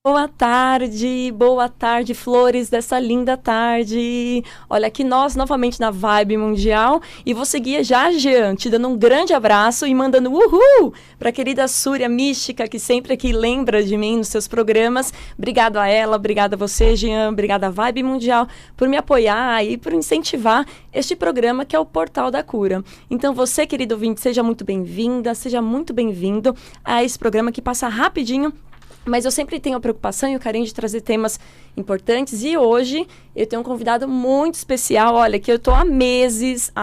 Boa tarde, flores dessa linda tarde. Olha aqui nós novamente na Vibe Mundial e vou seguir já, Jean, te dando um grande abraço e mandando uhul para a querida Súria Mística, que sempre aqui lembra de mim nos seus programas. Obrigado a ela, obrigado a você, Jean, obrigada à Vibe Mundial por me apoiar e por incentivar este programa que é o Portal da Cura. Então você, querido ouvinte, seja muito bem-vinda, seja muito bem-vindo a esse programa que passa rapidinho. Mas eu sempre tenho a preocupação e o carinho de trazer temas importantes. E hoje eu tenho um convidado muito especial. Olha, que eu estou há meses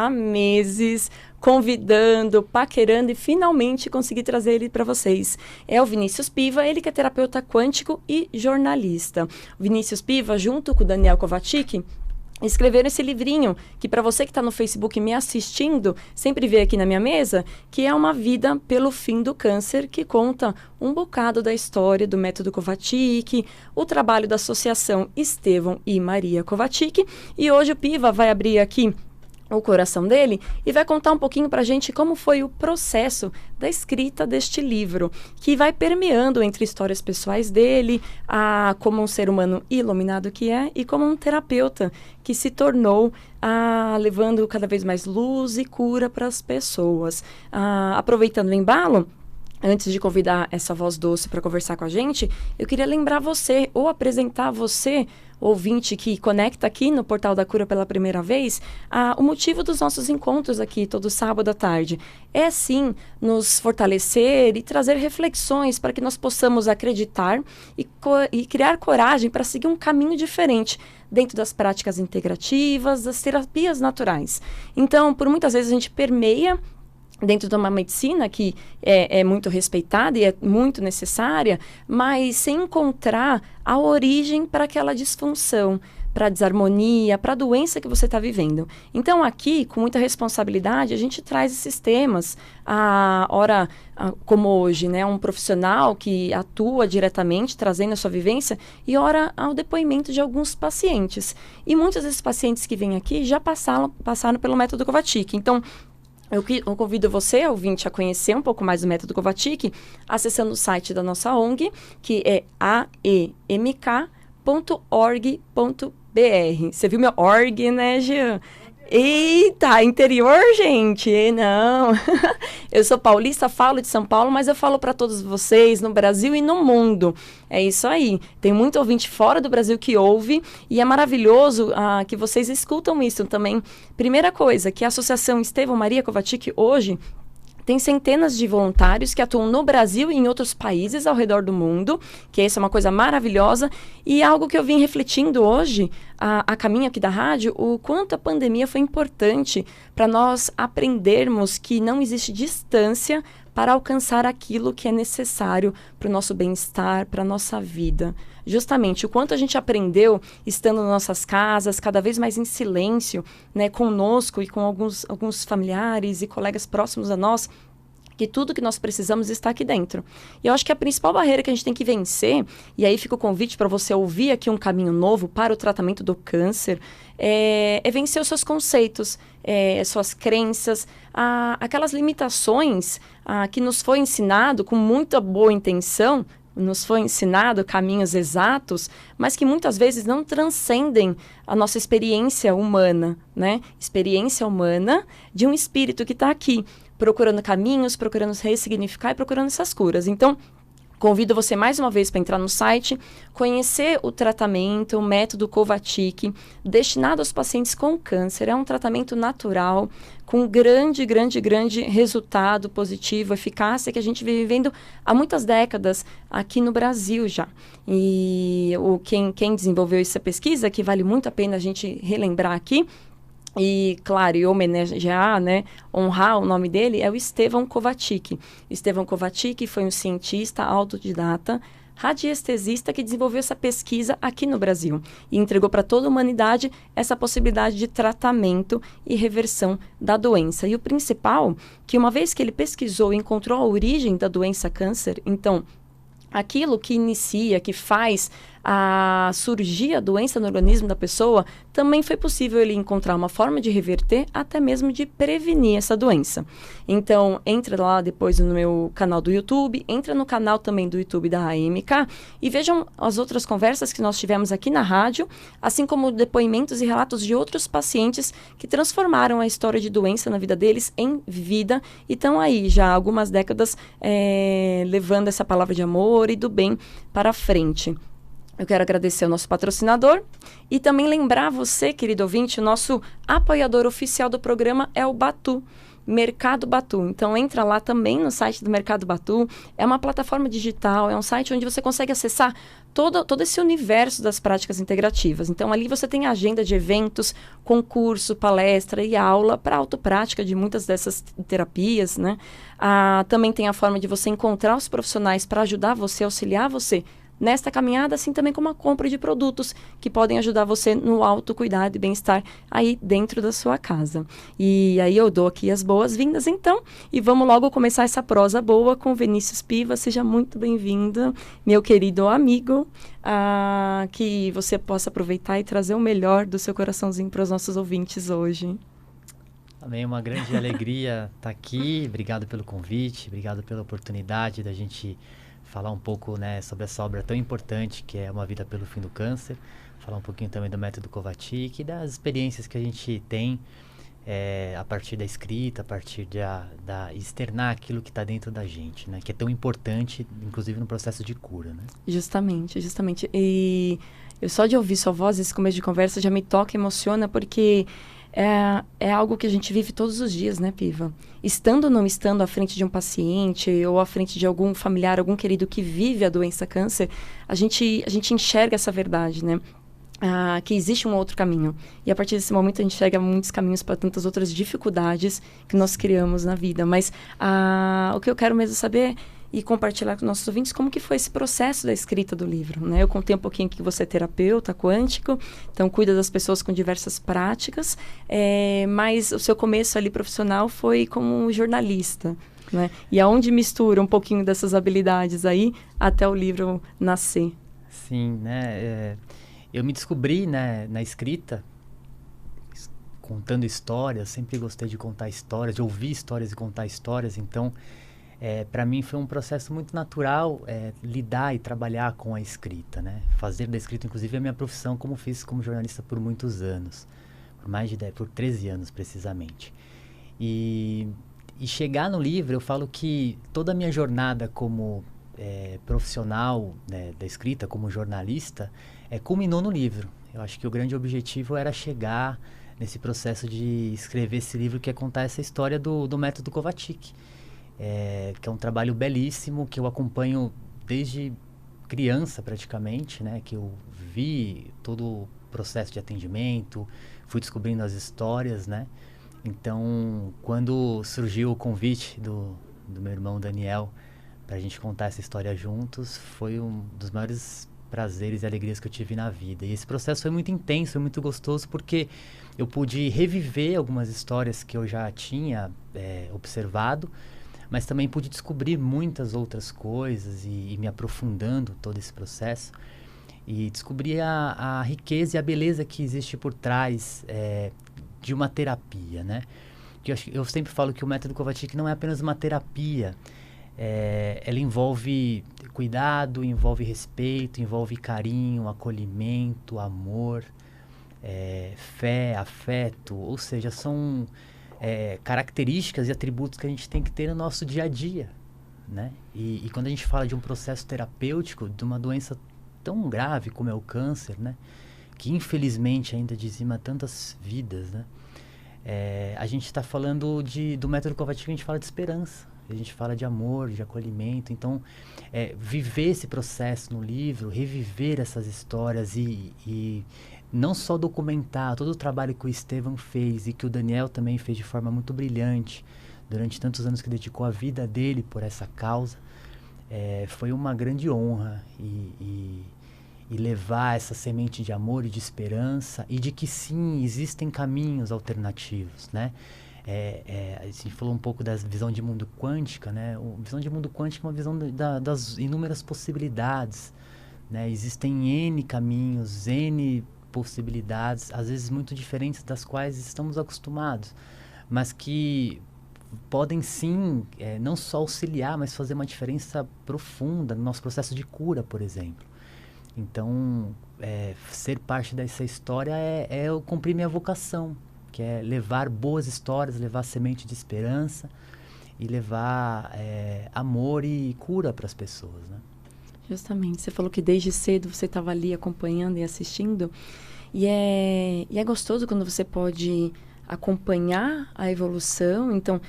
convidando, paquerando e finalmente consegui trazer ele para vocês. É o Vinícius Piva, ele que é terapeuta quântico e jornalista. O Vinícius Piva, junto com o Daniel Kovacic, escreveram esse livrinho, que para você que está no Facebook me assistindo, sempre vê aqui na minha mesa, que é Uma Vida pelo Fim do Câncer, que conta um bocado da história do método Kovacic, o trabalho da Associação Estevão e Maria Kovacic. E hoje o Piva vai abrir aqui o coração dele e vai contar um pouquinho para a gente como foi o processo da escrita deste livro, que vai permeando entre histórias pessoais dele, como um ser humano iluminado que é e como um terapeuta que se tornou, levando cada vez mais luz e cura para as pessoas. Aproveitando o embalo, antes de convidar essa voz doce para conversar com a gente, eu queria lembrar você ou apresentar você, ouvinte que conecta aqui no Portal da Cura pela primeira vez, o motivo dos nossos encontros aqui todo sábado à tarde. É sim nos fortalecer e trazer reflexões para que nós possamos acreditar e criar coragem para seguir um caminho diferente dentro das práticas integrativas, das terapias naturais. Então, por muitas vezes a gente permeia dentro de uma medicina que é muito respeitada e é muito necessária, mas sem encontrar a origem para aquela disfunção, para a desarmonia, para a doença que você está vivendo. Então, aqui, com muita responsabilidade, a gente traz esses temas, como hoje, né, um profissional que atua diretamente, trazendo a sua vivência, e ora ao depoimento de alguns pacientes. E muitos desses pacientes que vêm aqui já passaram pelo método Kovacic. Então, eu convido você, ouvinte, a conhecer um pouco mais do método Kovacic, acessando o site da nossa ONG, que é aemk.org.br. Você viu meu org, né, Jean? Eita, interior, gente? Não. Eu sou paulista, falo de São Paulo, mas eu falo para todos vocês no Brasil e no mundo. É isso aí. Tem muito ouvinte fora do Brasil que ouve e é maravilhoso que vocês escutam isso também. Primeira coisa, que a Associação Estevão Maria Kovacic hoje tem centenas de voluntários que atuam no Brasil e em outros países ao redor do mundo, que essa é uma coisa maravilhosa. E algo que eu vim refletindo hoje, a caminho aqui da rádio, o quanto a pandemia foi importante para nós aprendermos que não existe distância para alcançar aquilo que é necessário para o nosso bem-estar, para a nossa vida. Justamente, o quanto a gente aprendeu estando nas nossas casas, cada vez mais em silêncio, né, conosco e com alguns familiares e colegas próximos a nós, que tudo que nós precisamos está aqui dentro. E eu acho que a principal barreira que a gente tem que vencer, e aí fica o convite para você ouvir aqui um caminho novo para o tratamento do câncer, é vencer os seus conceitos, suas crenças, aquelas limitações que nos foi ensinado com muita boa intenção, nos foi ensinado caminhos exatos, mas que muitas vezes não transcendem a nossa experiência humana, né? Experiência humana de um espírito que está aqui, procurando caminhos, procurando ressignificar e procurando essas curas. Então, convido você mais uma vez para entrar no site, conhecer o tratamento, o método Kovacic, destinado aos pacientes com câncer. É um tratamento natural, com grande resultado positivo, eficácia, que a gente vem vivendo há muitas décadas aqui no Brasil já. E quem desenvolveu essa pesquisa, que vale muito a pena a gente relembrar aqui, e, claro, e homenagear, né, honrar o nome dele, é o Estevão Kovacic. Estevão Kovacic foi um cientista autodidata, radiestesista, que desenvolveu essa pesquisa aqui no Brasil e entregou para toda a humanidade essa possibilidade de tratamento e reversão da doença. E o principal, que uma vez que ele pesquisou e encontrou a origem da doença câncer, então aquilo que inicia, que faz surgir a doença no organismo da pessoa, também foi possível ele encontrar uma forma de reverter, até mesmo de prevenir essa doença. Então, entra lá depois no meu canal do YouTube, entra no canal também do YouTube da AMK e vejam as outras conversas que nós tivemos aqui na rádio, assim como depoimentos e relatos de outros pacientes que transformaram a história de doença na vida deles em vida e estão aí já há algumas décadas levando essa palavra de amor e do bem para frente. Eu quero agradecer ao nosso patrocinador e também lembrar você, querido ouvinte, o nosso apoiador oficial do programa é o Batu, Mercado Batu. Então, entra lá também no site do Mercado Batu. É uma plataforma digital, é um site onde você consegue acessar todo esse universo das práticas integrativas. Então, ali você tem a agenda de eventos, concurso, palestra e aula para autoprática de muitas dessas terapias, né? Também tem a forma de você encontrar os profissionais para ajudar você, auxiliar você nesta caminhada, assim também como a compra de produtos que podem ajudar você no autocuidado e bem-estar aí dentro da sua casa. E aí eu dou aqui as boas-vindas, então, e vamos logo começar essa prosa boa com Vinícius Piva. Seja muito bem-vindo, meu querido amigo, que você possa aproveitar e trazer o melhor do seu coraçãozinho para os nossos ouvintes hoje. Também uma grande alegria estar aqui. Obrigado pelo convite, obrigado pela oportunidade da gente falar um pouco, né, sobre essa obra tão importante que é Uma Vida pelo Fim do Câncer, falar um pouquinho também do método Kovačić e das experiências que a gente tem a partir da escrita, a partir da externar aquilo que está dentro da gente, né, que é tão importante, inclusive no processo de cura, né? Justamente. E eu só de ouvir sua voz, esse começo de conversa já me toca, emociona, porque é algo que a gente vive todos os dias, né, Piva? Estando ou não estando à frente de um paciente ou à frente de algum familiar, algum querido que vive a doença câncer, a gente enxerga essa verdade, né? Que existe um outro caminho. E a partir desse momento a gente enxerga muitos caminhos para tantas outras dificuldades que nós criamos na vida. Mas o que eu quero mesmo saber e compartilhar com nossos ouvintes como que foi esse processo da escrita do livro, né? Eu contei um pouquinho que você é terapeuta quântico, então cuida das pessoas com diversas práticas, mas o seu começo ali profissional foi como jornalista, né? E aonde mistura um pouquinho dessas habilidades aí até o livro nascer. Sim, né? Eu me descobri, né, na escrita, contando histórias, sempre gostei de contar histórias, de ouvir histórias e contar histórias, então para mim foi um processo muito natural lidar e trabalhar com a escrita, né? Fazer da escrita, inclusive, a minha profissão, como fiz como jornalista por muitos anos, por 13 anos precisamente. E chegar no livro, eu falo que toda a minha jornada como profissional, né, da escrita, como jornalista, culminou no livro. Eu acho que o grande objetivo era chegar nesse processo de escrever esse livro que é contar essa história do método Kovačić. Que é um trabalho belíssimo, que eu acompanho desde criança praticamente, né? Que eu vi todo o processo de atendimento, fui descobrindo as histórias, né? Então, quando surgiu o convite do meu irmão Daniel para a gente contar essa história juntos, foi um dos maiores prazeres e alegrias que eu tive na vida. E esse processo foi muito intenso, foi muito gostoso, porque eu pude reviver algumas histórias que eu já tinha observado, mas também pude descobrir muitas outras coisas e me aprofundando todo esse processo e descobri a riqueza e a beleza que existe por trás de uma terapia, né? Que eu sempre falo que o método Kovačić não é apenas uma terapia, ela envolve cuidado, envolve respeito, envolve carinho, acolhimento, amor, fé, afeto, ou seja, são características e atributos que a gente tem que ter no nosso dia a dia, né? E quando a gente fala de um processo terapêutico, de uma doença tão grave como é o câncer, né? Que infelizmente ainda dizima tantas vidas, né? A gente está falando do método Kovačić, a gente fala de esperança, a gente fala de amor, de acolhimento. Então, viver esse processo no livro, reviver essas histórias e não só documentar todo o trabalho que o Estevam fez e que o Daniel também fez de forma muito brilhante durante tantos anos, que dedicou a vida dele por essa causa, foi uma grande honra e levar essa semente de amor e de esperança e de que sim, existem caminhos alternativos, né? A gente falou um pouco da visão de mundo quântica, né? Visão de mundo quântico é uma visão das inúmeras possibilidades, né? Existem N caminhos, N possibilidades, às vezes muito diferentes das quais estamos acostumados, mas que podem sim, não só auxiliar, mas fazer uma diferença profunda no nosso processo de cura, por exemplo. Então, ser parte dessa história é eu cumprir minha vocação, que é levar boas histórias, levar semente de esperança e levar amor e cura para as pessoas, né? Justamente. Você falou que desde cedo você estava ali acompanhando e assistindo. E é gostoso quando você pode acompanhar a evolução. Então,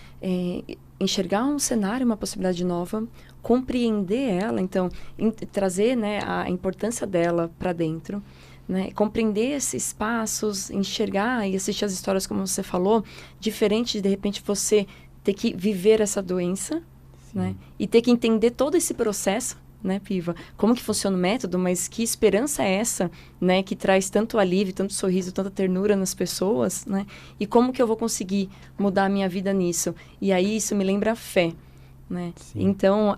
enxergar um cenário, uma possibilidade nova, compreender ela. Então, trazer, né, a importância dela para dentro. Né? Compreender esses passos, enxergar e assistir as histórias, como você falou, diferente de repente, você ter que viver essa doença, né? E ter que entender todo esse processo, né, Piva? Como que funciona o método, mas que esperança é essa, né, que traz tanto alívio, tanto sorriso, tanta ternura nas pessoas, né? E como que eu vou conseguir mudar a minha vida nisso? E aí isso me lembra a fé, né? Então,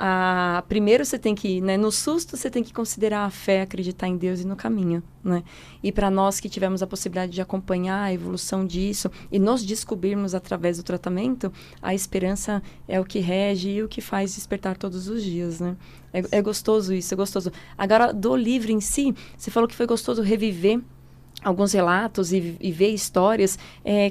primeiro você tem que, né, no susto você tem que considerar a fé, acreditar em Deus e no caminho, né? E para nós que tivemos a possibilidade de acompanhar a evolução disso e nos descobrirmos através do tratamento, a esperança é o que rege e o que faz despertar todos os dias, né? É gostoso isso, é gostoso. Agora, do livro em si, você falou que foi gostoso reviver alguns relatos e ver histórias.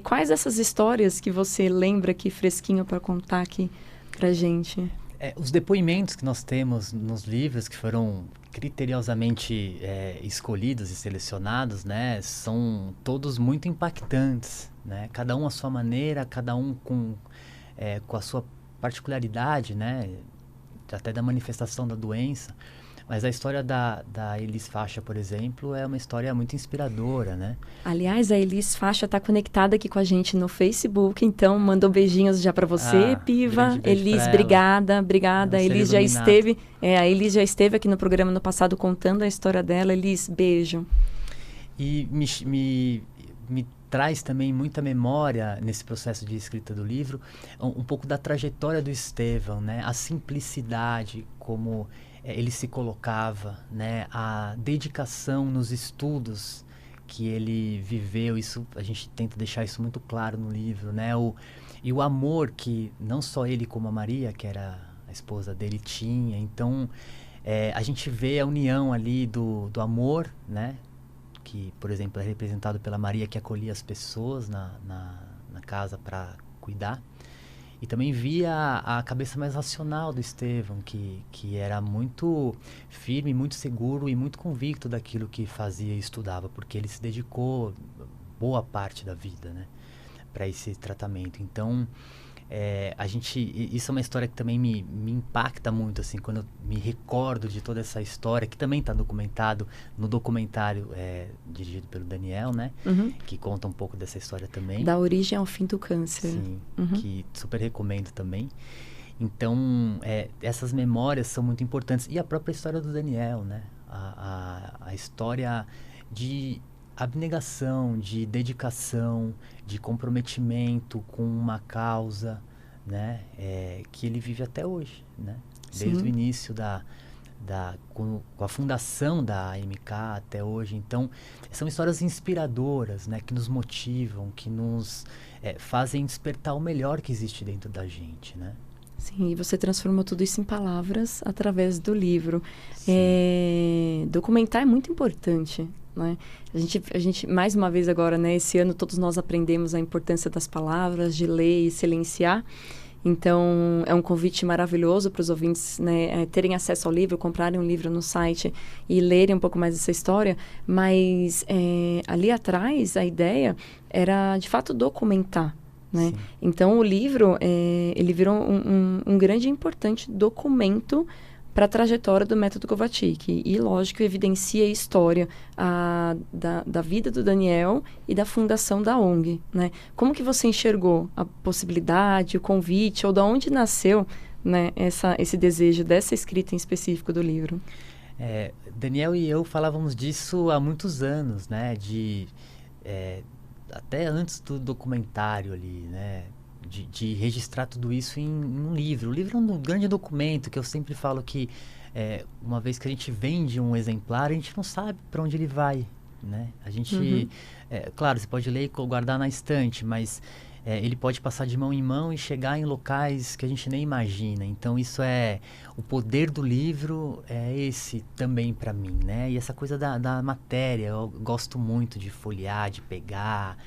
Quais dessas histórias que você lembra aqui fresquinho para contar aqui pra gente? Os depoimentos que nós temos nos livros, que foram criteriosamente escolhidos e selecionados, né, são todos muito impactantes, né? Cada um à sua maneira, cada um com a sua particularidade, né, até da manifestação da doença. Mas a história da Elis Faixa, por exemplo, é uma história muito inspiradora, né? Aliás, a Elis Faixa está conectada aqui com a gente no Facebook, então mandou beijinhos já para você, Piva. Elis, obrigada. A Elis já esteve, a Elis já esteve aqui no programa no passado contando a história dela. Elis, beijo. E me traz também muita memória nesse processo de escrita do livro, um pouco da trajetória do Estevão, né? A simplicidade como ele se colocava, né? A dedicação nos estudos que ele viveu, isso a gente tenta deixar isso muito claro no livro, né? E o amor que não só ele como a Maria, que era a esposa dele, tinha. Então, a gente vê a união ali do amor, né? Que, por exemplo, é representado pela Maria, que acolhia as pessoas na casa para cuidar. E também via a cabeça mais racional do Estevão, que era muito firme, muito seguro e muito convicto daquilo que fazia e estudava, porque ele se dedicou boa parte da vida, né, para esse tratamento. Então, isso é uma história que também me impacta muito, assim, quando eu me recordo de toda essa história, que também está documentado no documentário dirigido pelo Daniel, né? Uhum. Que conta um pouco dessa história também. Da origem ao fim do câncer. Sim, que super recomendo também. Então, essas memórias são muito importantes. E a própria história do Daniel, né? A história de abnegação, de dedicação, de comprometimento com uma causa, né, que ele vive até hoje, né? Desde o início com a fundação da AMK até hoje. Então, são histórias inspiradoras, né, que nos motivam, que nos fazem despertar o melhor que existe dentro da gente, né? Sim, e você transformou tudo isso em palavras através do livro. Documentar é muito importante, né? A gente, mais uma vez agora, né, esse ano todos nós aprendemos a importância das palavras, de ler e silenciar. Então, é um convite maravilhoso para os ouvintes, né, terem acesso ao livro, comprarem um livro no site e lerem um pouco mais dessa história. Mas ali atrás, a ideia era, de fato, documentar. Né? Então, o livro, ele virou um grande e importante documento para a trajetória do método Kovačić. E, lógico, evidencia a história da vida do Daniel e da fundação da ONG. Né? Como que você enxergou a possibilidade, o convite, ou de onde nasceu, né, esse desejo dessa escrita em específico do livro? Daniel e eu falávamos disso há muitos anos, né? Até antes do documentário ali, né? de registrar tudo isso em um livro. O livro é um grande documento que eu sempre falo que, uma vez que a gente vende um exemplar, a gente não sabe para onde ele vai, né? A gente, claro, você pode ler e guardar na estante, mas ele pode passar de mão em mão e chegar em locais que a gente nem imagina. Então, isso o poder do livro é esse também para mim, né? E essa coisa da matéria, eu gosto muito de folhear, de pegar,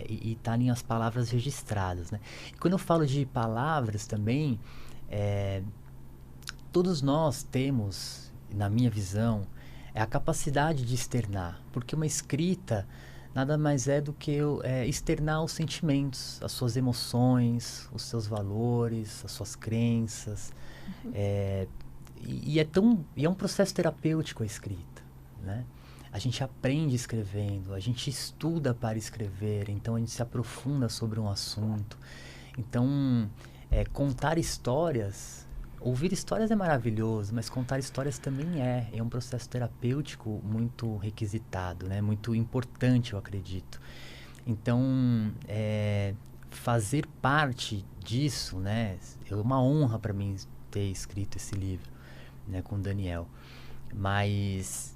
e tá ali as palavras registradas, né? E quando eu falo de palavras também, todos nós temos, na minha visão, a capacidade de externar, porque uma escrita nada mais é do que externar os sentimentos, as suas emoções, os seus valores, as suas crenças. E é um processo terapêutico a escrita, né? A gente aprende escrevendo, a gente estuda para escrever, então a gente se aprofunda sobre um assunto. Então, contar histórias, ouvir histórias é maravilhoso, mas contar histórias também é um processo terapêutico muito requisitado, né? Muito importante, eu acredito. Então, fazer parte disso, né? É uma honra para mim ter escrito esse livro, né? Com o Daniel. Mas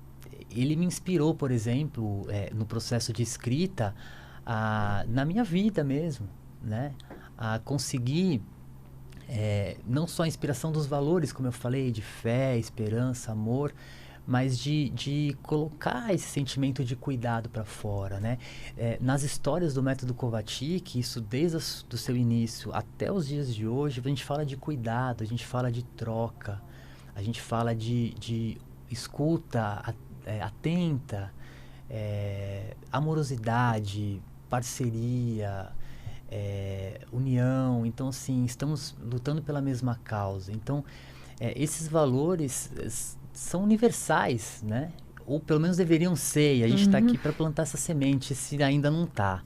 ele me inspirou, por exemplo, no processo de escrita, na minha vida mesmo, né? A conseguir não só a inspiração dos valores, como eu falei, de fé, esperança, amor, mas de colocar esse sentimento de cuidado para fora, né? Nas histórias do método Kovačić, isso desde o seu início até os dias de hoje, a gente fala de cuidado, a gente fala de troca, a gente fala de escuta atenta, amorosidade, parceria, união. Então, assim, estamos lutando pela mesma causa. Então, esses valores são universais, né? Ou pelo menos deveriam ser, e a gente está aqui para plantar essa semente, se ainda não está.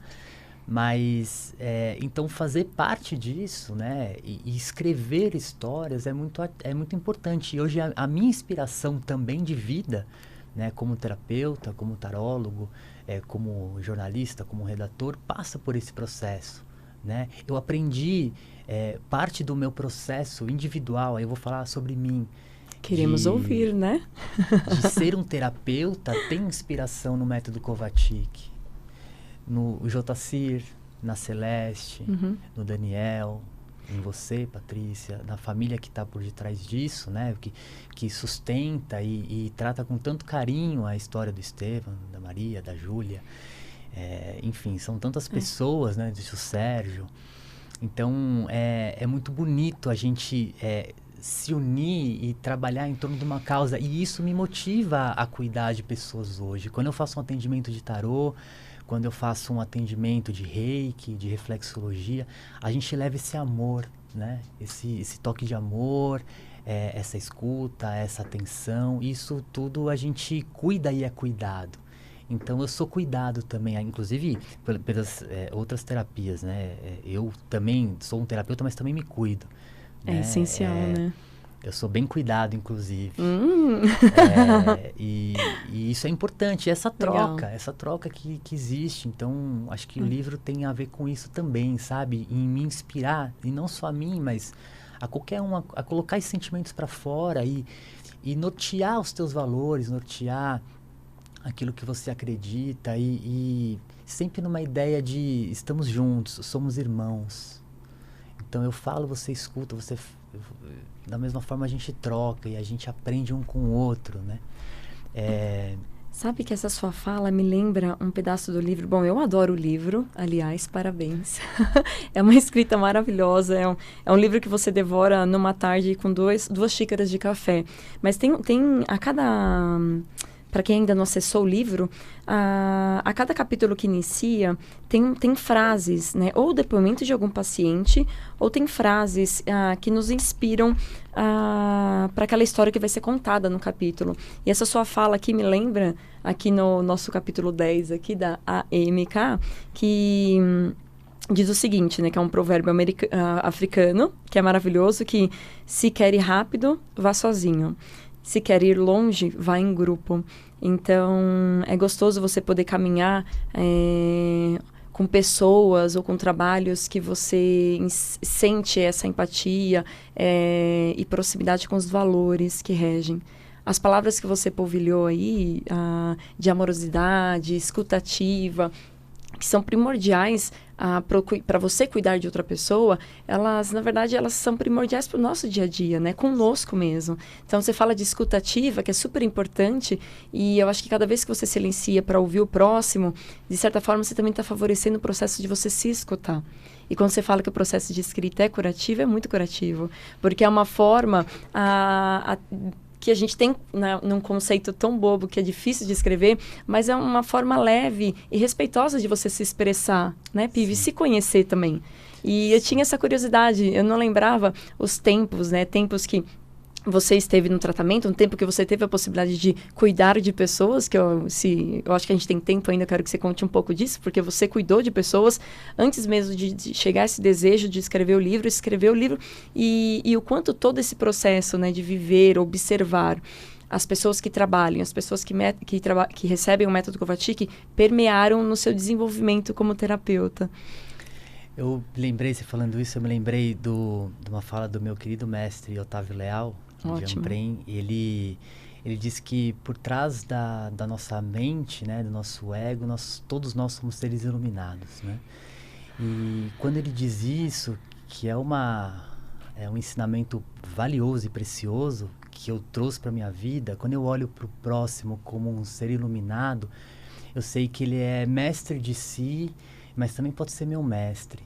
Mas, então, fazer parte disso, né? E escrever histórias é muito importante. E hoje a minha inspiração também de vida, né? Como terapeuta, como tarólogo, como jornalista, como redator, passa por esse processo, né? Eu aprendi parte do meu processo individual, aí eu vou falar sobre mim. Queremos ouvir, né? De ser um terapeuta, tem inspiração no método Kovačić, no Jotacir, na Celeste, no Daniel, em você, Patrícia, na família que está por detrás disso, né? Que sustenta e trata com tanto carinho a história do Estevam, da Maria, da Júlia. Enfim, são tantas pessoas, né? Do Sérgio. Então, é muito bonito a gente se unir e trabalhar em torno de uma causa. E isso me motiva a cuidar de pessoas hoje. Quando eu faço um atendimento de tarô, quando eu faço um atendimento de reiki, de reflexologia, a gente leva esse amor, né? Esse toque de amor, essa escuta, essa atenção. Isso tudo a gente cuida e é cuidado. Então, eu sou cuidado também, inclusive pelas outras terapias, né? Eu também sou um terapeuta, mas também me cuido. É essencial, né? Eu sou bem cuidado, inclusive. E isso é importante, essa troca que existe. Então, acho que o livro tem a ver com isso também, sabe? Em me inspirar, e não só a mim, mas a qualquer um, a colocar esses sentimentos para fora e nortear os teus valores, nortear aquilo que você acredita e sempre numa ideia de estamos juntos, somos irmãos. Então, eu falo, você escuta, da mesma forma a gente troca e a gente aprende um com o outro, né? Sabe que essa sua fala me lembra um pedaço do livro. Bom, eu adoro o livro, aliás, parabéns. É uma escrita maravilhosa, é um livro que você devora numa tarde com duas xícaras de café. Mas tem a cada... Para quem ainda não acessou o livro, a cada capítulo que inicia, tem frases, né? Ou depoimento de algum paciente, ou tem frases que nos inspiram para aquela história que vai ser contada no capítulo. E essa sua fala aqui me lembra, aqui no nosso capítulo 10, aqui da AMK, que diz o seguinte, né? Que é um provérbio africano, que é maravilhoso, que se quer ir rápido, vá sozinho. Se quer ir longe, vá em grupo. Então, é gostoso você poder caminhar com pessoas ou com trabalhos que você sente essa empatia e proximidade com os valores que regem. As palavras que você polvilhou aí, de amorosidade, escutativa, que são primordiais para você cuidar de outra pessoa, elas, na verdade, elas são primordiais para o nosso dia a dia, né? Conosco mesmo. Então, você fala de escutativa, que é super importante, e eu acho que cada vez que você silencia para ouvir o próximo, de certa forma, você também está favorecendo o processo de você se escutar. E quando você fala que o processo de escrita é curativo, é muito curativo, porque é uma forma que a gente tem num conceito tão bobo que é difícil de escrever, mas é uma forma leve e respeitosa de você se expressar, né, Piva? E se conhecer também. E eu tinha essa curiosidade, eu não lembrava os tempos, né, tempos que você esteve no tratamento, um tempo que você teve a possibilidade de cuidar de pessoas, que eu acho que a gente tem tempo ainda, eu quero que você conte um pouco disso, porque você cuidou de pessoas antes mesmo de chegar esse desejo de escrever o livro e o quanto todo esse processo, né, de viver, observar as pessoas que trabalham, as pessoas que recebem o método Kovačić permearam no seu desenvolvimento como terapeuta. Eu lembrei, você falando isso, eu me lembrei de uma fala do meu querido mestre Otávio Leal, de Ampren. Ele diz que por trás da nossa mente, né, do nosso ego, todos nós somos seres iluminados, né? E quando ele diz isso, que é um ensinamento valioso e precioso que eu trouxe para minha vida, quando eu olho para o próximo como um ser iluminado, eu sei que ele é mestre de si, mas também pode ser meu mestre.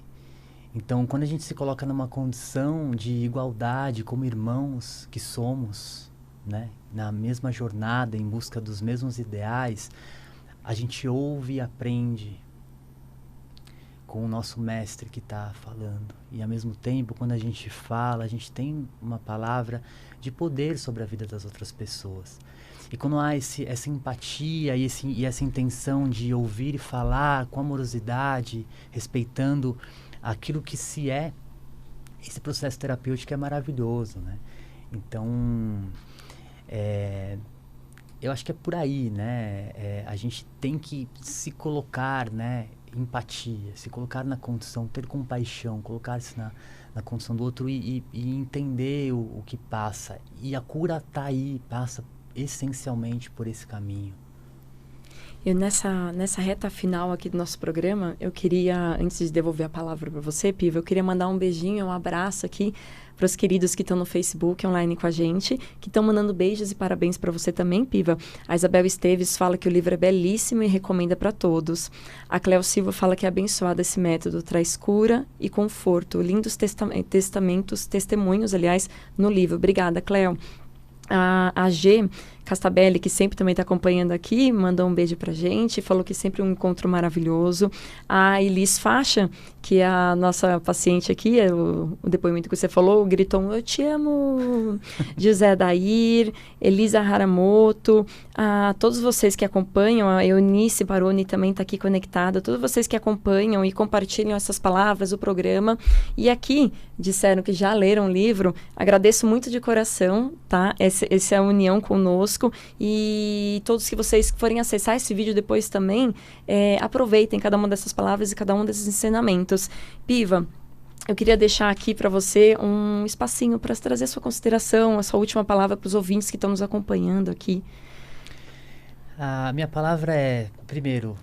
Então, quando a gente se coloca numa condição de igualdade como irmãos que somos, né, na mesma jornada, em busca dos mesmos ideais, a gente ouve e aprende com o nosso mestre que está falando. E, ao mesmo tempo, quando a gente fala, a gente tem uma palavra de poder sobre a vida das outras pessoas. E quando há essa empatia e essa intenção de ouvir e falar com amorosidade, respeitando aquilo que se é, esse processo terapêutico é maravilhoso, né? Então, eu acho que é por aí, né? A gente tem que se colocar, né? Empatia, se colocar na condição, ter compaixão, colocar-se na condição do outro e entender o que passa. E a cura está aí, passa essencialmente por esse caminho. Eu nessa reta final aqui do nosso programa, eu queria, antes de devolver a palavra para você, Piva, eu queria mandar um beijinho, um abraço aqui para os queridos que estão no Facebook online com a gente, que estão mandando beijos e parabéns para você também, Piva. A Isabel Esteves fala que o livro é belíssimo e recomenda para todos. A Cléo Silva fala que é abençoado esse método, traz cura e conforto. Lindos testemunhos, aliás, no livro. Obrigada, Cléo. A G Castabelli, que sempre também está acompanhando aqui, mandou um beijo pra gente, falou que sempre um encontro maravilhoso. A Elis Faixa, que é a nossa paciente aqui, o depoimento que você falou, gritou um "eu te amo", José Dair, Elisa Haramoto, a todos vocês que acompanham, a Eunice Baroni também está aqui conectada, todos vocês que acompanham e compartilham essas palavras, o programa, e aqui disseram que já leram o livro, agradeço muito de coração, tá? Essa é a união conosco. E todos que vocês forem acessar esse vídeo depois também, aproveitem cada uma dessas palavras e cada um desses ensinamentos. Piva, eu queria deixar aqui para você um espacinho para trazer a sua consideração, a sua última palavra para os ouvintes que estão nos acompanhando aqui. A minha palavra é, primeiro,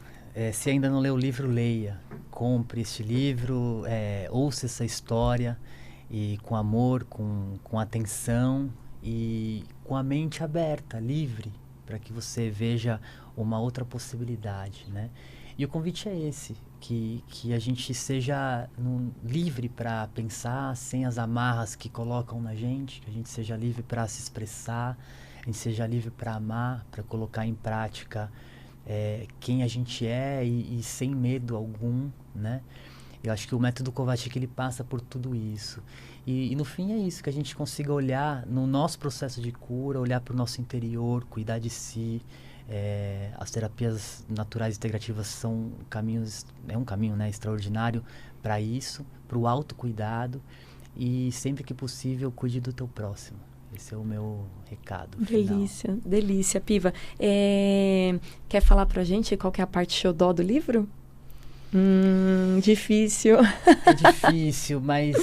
se ainda não leu o livro, leia. Compre este livro, ouça essa história e com amor, com atenção e com a mente aberta, livre, para que você veja uma outra possibilidade, né? E o convite é esse, que a gente seja livre para pensar, sem as amarras que colocam na gente, que a gente seja livre para se expressar, a gente seja livre para amar, para colocar em prática quem a gente é e sem medo algum, né? Eu acho que o método Kovačić, ele passa por tudo isso. E no fim é isso, que a gente consiga olhar no nosso processo de cura, olhar para o nosso interior, cuidar de si. As terapias naturais integrativas são um caminho, né, extraordinário para isso, para o autocuidado. E sempre que possível, cuide do teu próximo. Esse é o meu recado final. Delícia, Piva. Quer falar pra gente qual que é a parte xodó do livro? Difícil. É difícil, mas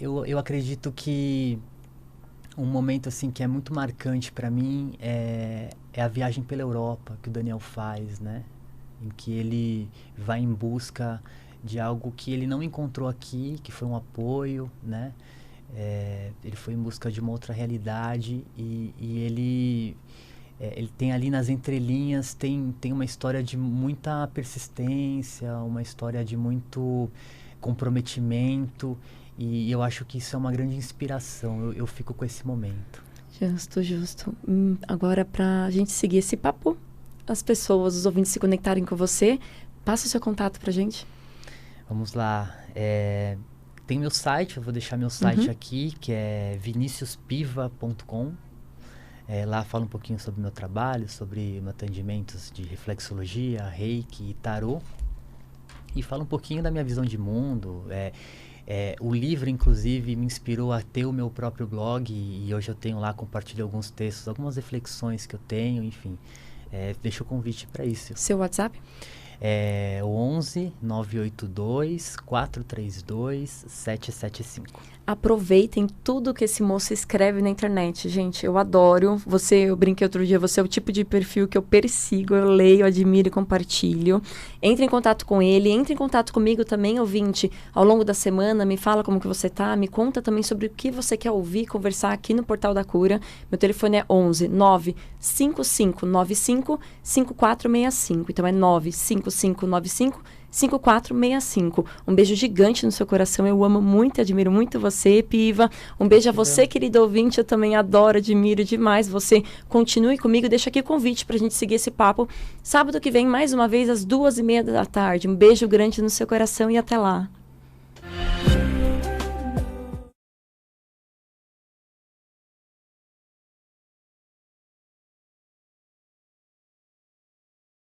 eu acredito que um momento assim que é muito marcante para mim é a viagem pela Europa que o Daniel faz, né? Em que ele vai em busca de algo que ele não encontrou aqui, que foi um apoio, né? Ele foi em busca de uma outra realidade e ele tem ali nas entrelinhas, tem uma história de muita persistência, uma história de muito comprometimento, e eu acho que isso é uma grande inspiração. Eu fico com esse momento. Justo. Agora, para a gente seguir esse papo, as pessoas, os ouvintes se conectarem com você, passa o seu contato pra gente. Vamos lá. Tem meu site, eu vou deixar meu site aqui, que é viniciuspiva.com. Lá falo um pouquinho sobre o meu trabalho, sobre atendimentos de reflexologia, reiki e tarô. E falo um pouquinho da minha visão de mundo. O livro, inclusive, me inspirou a ter o meu próprio blog. E hoje eu tenho lá, compartilho alguns textos, algumas reflexões que eu tenho, enfim. Deixo o convite para isso. Seu WhatsApp? 11 982 432 775. Aproveitem tudo que esse moço escreve na internet, gente. Eu adoro. Eu brinquei outro dia, você é o tipo de perfil que eu persigo, eu leio, admiro e compartilho. Entre em contato com ele, entre em contato comigo também, ouvinte. Ao longo da semana, me fala como que você tá, me conta também sobre o que você quer ouvir, conversar aqui no Portal da Cura. Meu telefone é 11 95595 5465. Então é 95595 5465. Um beijo gigante no seu coração. Eu amo muito e admiro muito você, Piva. Um beijo a você, querido ouvinte. Eu também adoro, admiro demais você. Continue comigo. Deixa aqui o convite pra gente seguir esse papo. Sábado que vem, mais uma vez, às 2h30 da tarde. Um beijo grande no seu coração e até lá.